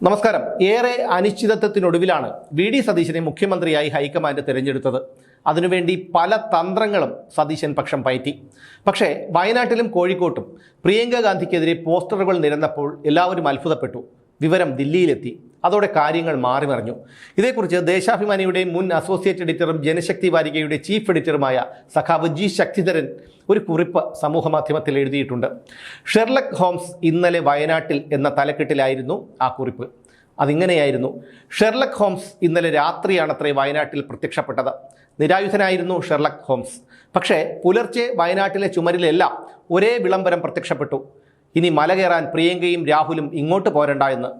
നമസ്കാരം. ഏറെ അനിശ്ചിതത്വത്തിനൊടുവിലാണ് വി.ഡി. സതീശനെ മുഖ്യമന്ത്രിയായി ഹൈക്കമാൻഡ് തിരഞ്ഞെടുത്തത്. അതിനുവേണ്ടി പല തന്ത്രങ്ങളും സതീശൻ പക്ഷം പയറ്റി. പക്ഷേ വയനാട്ടിലും കോഴിക്കോട്ടും പ്രിയങ്ക ഗാന്ധിക്കെതിരെ പോസ്റ്ററുകൾ നിരന്നപ്പോൾ എല്ലാവരും അത്ഭുതപ്പെട്ടു. വിവരം ദില്ലിയിലെത്തി. അതോടെ കാര്യങ്ങൾ മാറിമറിഞ്ഞു. ഇതേക്കുറിച്ച് ദേശാഭിമാനിയുടെ മുൻ അസോസിയേറ്റ് എഡിറ്ററും ജനശക്തി വാരികയുടെ ചീഫ് എഡിറ്ററുമായ സഖാവ് ജി ശക്തിധരൻ ഒരു കുറിപ്പ് സമൂഹമാധ്യമത്തിൽ എഴുതിയിട്ടുണ്ട്. ഷെർലക് ഹോംസ് ഇന്നലെ വയനാട്ടിൽ എന്ന തലക്കെട്ടിലായിരുന്നു ആ കുറിപ്പ്. അതിങ്ങനെയായിരുന്നു: ഷെർലക് ഹോംസ് ഇന്നലെ രാത്രിയാണത്രേ വയനാട്ടിൽ പ്രത്യക്ഷപ്പെട്ടത്. നിരായുധനായിരുന്നു ഷെർലക് ഹോംസ്. പക്ഷേ പുലർച്ചെ വയനാട്ടിലെ ചുമരിലെല്ലാം ഒരേ വിളംബരം പ്രത്യക്ഷപ്പെട്ടു: ഇനി മല കയറാൻ പ്രിയങ്കയും രാഹുലും ഇങ്ങോട്ട് പോരണ്ട എന്ന്.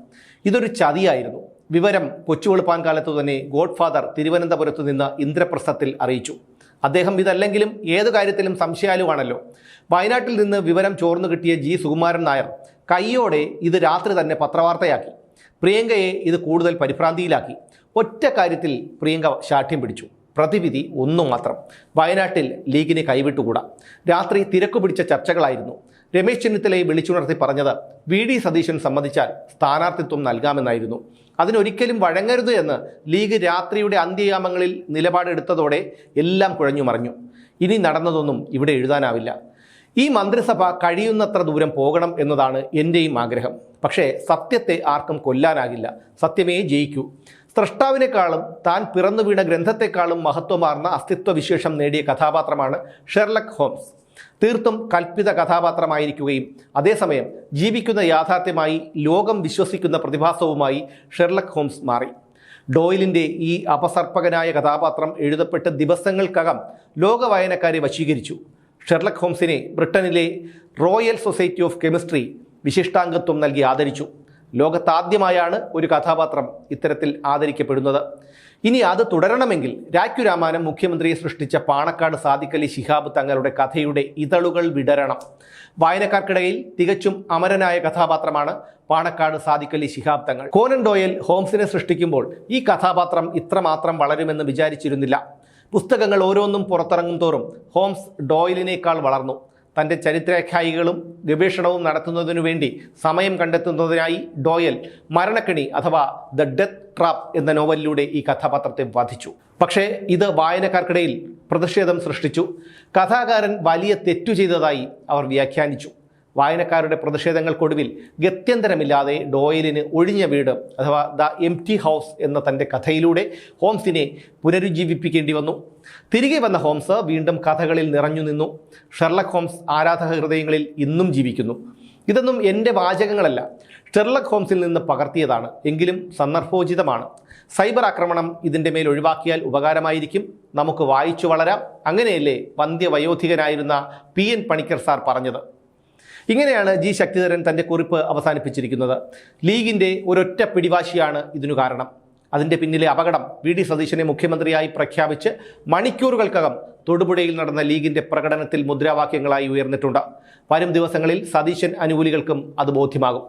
ഇതൊരു ചതിയായിരുന്നു. വിവരം കൊച്ചുവെളുപ്പാൻ കാലത്തു തന്നെ ഗോഡ്ഫാദർ തിരുവനന്തപുരത്ത് നിന്ന് ഇന്ദ്രപ്രസ്ഥത്തിൽ അറിയിച്ചു. അദ്ദേഹം ഇതല്ലെങ്കിലും ഏതു കാര്യത്തിലും സംശയാലുവാണല്ലോ. വയനാട്ടിൽ നിന്ന് വിവരം ചോർന്നു കിട്ടിയ ജി സുകുമാരൻ നായർ കയ്യോടെ ഇത് രാത്രി തന്നെ പത്രവാർത്തയാക്കി. പ്രിയങ്കയെ ഇത് കൂടുതൽ പരിഭ്രാന്തിയിലാക്കി. ഒറ്റ കാര്യത്തിൽ പ്രിയങ്ക ശാഠ്യം പിടിച്ചു. പ്രതിവിധി ഒന്നു മാത്രം: വയനാട്ടിൽ ലീഗിനെ കൈവിട്ടുകൂടാ. രാത്രി തിരക്കു പിടിച്ച ചർച്ചകളായിരുന്നു. രമേശ് ചെന്നിത്തലയെ വിളിച്ചുണർത്തി പറഞ്ഞത് വി.ഡി. സതീശൻ സമ്മതിച്ചാൽ സ്ഥാനാർത്ഥിത്വം നൽകാമെന്നായിരുന്നു. അതിനൊരിക്കലും വഴങ്ങരുത് എന്ന് ലീഗ് രാത്രിയുടെ അന്ത്യയാമങ്ങളിൽ നിലപാടെടുത്തതോടെ എല്ലാം കുഴഞ്ഞു മറിഞ്ഞു. ഇനി നടന്നതൊന്നും ഇവിടെ എഴുതാനാവില്ല. ഈ മന്ത്രിസഭ കഴിയുന്നത്ര ദൂരം പോകണം എന്നതാണ് എൻ്റെയും ആഗ്രഹം. പക്ഷേ സത്യത്തെ ആർക്കും കൊല്ലാനാകില്ല. സത്യമേ ജയിക്കൂ. സ്രഷ്ടാവിനേക്കാളും താൻ പിറന്നു വീണ ഗ്രന്ഥത്തെക്കാളും മഹത്വമാർന്ന അസ്തിത്വവിശേഷം നേടിയ കഥാപാത്രമാണ് ഷെർലക് ഹോംസ്. തീർത്തും കൽപ്പിത കഥാപാത്രമായിരിക്കുകയും അതേസമയം ജീവിക്കുന്ന യാഥാർത്ഥ്യമായി ലോകം വിശ്വസിക്കുന്ന പ്രതിഭാസവുമായി ഷെർലക് ഹോംസ് മാറി. ഡോയിലിൻ്റെ ഈ അപസർപ്പകനായ കഥാപാത്രം എഴുതപ്പെട്ട് ദിവസങ്ങൾക്കകം ലോക വായനക്കാരെ വശീകരിച്ചു. ഷെർലക് ഹോംസിനെ ബ്രിട്ടനിലെ റോയൽ സൊസൈറ്റി ഓഫ് കെമിസ്ട്രി വിശിഷ്ടാംഗത്വം നൽകി ആദരിച്ചു. ലോകത്താദ്യമായാണ് ഒരു കഥാപാത്രം ഇത്തരത്തിൽ ആദരിക്കപ്പെടുന്നത്. ഇനി അത് തുടരണമെങ്കിൽ രാമാനം മുഖ്യമന്ത്രിയെ സൃഷ്ടിച്ച പാണക്കാട് സാദിഖ് അലി ശിഹാബ് തങ്ങളുടെ കഥയുടെ ഇതളുകൾ വിടരണം. വായനക്കാർക്കിടയിൽ തികച്ചും അമരനായ കഥാപാത്രമാണ് പാണക്കാട് സാദിഖ് അലി ശിഹാബ് തങ്ങൾ. കോനൻ ഡോയൽ ഹോംസിനെ സൃഷ്ടിക്കുമ്പോൾ ഈ കഥാപാത്രം ഇത്രമാത്രം വളരുമെന്ന് വിചാരിച്ചിരുന്നില്ല. പുസ്തകങ്ങൾ ഓരോന്നും പുറത്തിറങ്ങും തോറും ഹോംസ് ഡോയലിനേക്കാൾ വളർന്നു. തൻ്റെ ചരിത്രാഖ്യായികളും ഗവേഷണവും നടത്തുന്നതിനു വേണ്ടി സമയം കണ്ടെത്തുന്നതിനായി ഡോയൽ മരണക്കെണി അഥവാ ദ ഡെത്ത് ട്രാപ്പ് എന്ന നോവലിലൂടെ ഈ കഥാപാത്രത്തെ വധിച്ചു. പക്ഷേ ഇത് വായനക്കാർക്കിടയിൽ പ്രതിഷേധം സൃഷ്ടിച്ചു. കഥാകാരൻ വലിയ തെറ്റു ചെയ്തതായി അവർ വ്യാഖ്യാനിച്ചു. വായനക്കാരുടെ പ്രതിഷേധങ്ങൾക്കൊടുവിൽ ഗത്യന്തരമില്ലാതെ ഡോയലിന് ഒഴിഞ്ഞ വീട് അഥവാ ദ എംപ്റ്റി ഹൗസ് എന്ന തൻ്റെ കഥയിലൂടെ ഹോംസിനെ പുനരുജ്ജീവിപ്പിക്കേണ്ടി വന്നു. തിരികെ വന്ന ഹോംസ് വീണ്ടും കഥകളിൽ നിറഞ്ഞു നിന്നു. ഷെർലക് ഹോംസ് ആരാധക ഹൃദയങ്ങളിൽ ഇന്നും ജീവിക്കുന്നു. ഇതൊന്നും എൻ്റെ വാചകങ്ങളല്ല, ഷെർലക് ഹോംസിൽ നിന്ന് പകർത്തിയതാണ്. എങ്കിലും സന്ദർഭോചിതമാണ്. സൈബർ ആക്രമണം ഇതിൻ്റെ മേൽ ഒഴിവാക്കിയാൽ ഉപകാരമായിരിക്കും. നമുക്ക് വായിച്ചു വളരാം. അങ്ങനെയല്ലേ വന്ധ്യവയോധികനായിരുന്ന P.N. പണിക്കർ സാർ പറഞ്ഞത്. ഇങ്ങനെയാണ് ജി ശക്തിധരൻ തൻ്റെ കുറിപ്പ് അവസാനിപ്പിച്ചിരിക്കുന്നത്. ലീഗിൻ്റെ ഒരൊറ്റ പിടിവാശിയാണ് ഇതിനു കാരണം. അതിൻ്റെ പിന്നിലെ അപകടം വി.ഡി. സതീശനെ മുഖ്യമന്ത്രിയായി പ്രഖ്യാപിച്ച് മണിക്കൂറുകൾക്കകം തൊടുപുഴയിൽ നടന്ന ലീഗിൻ്റെ പ്രകടനത്തിൽ മുദ്രാവാക്യങ്ങളായി ഉയർന്നിട്ടുണ്ട്. വരും ദിവസങ്ങളിൽ സതീശൻ അനുകൂലികൾക്കും അത് ബോധ്യമാകും.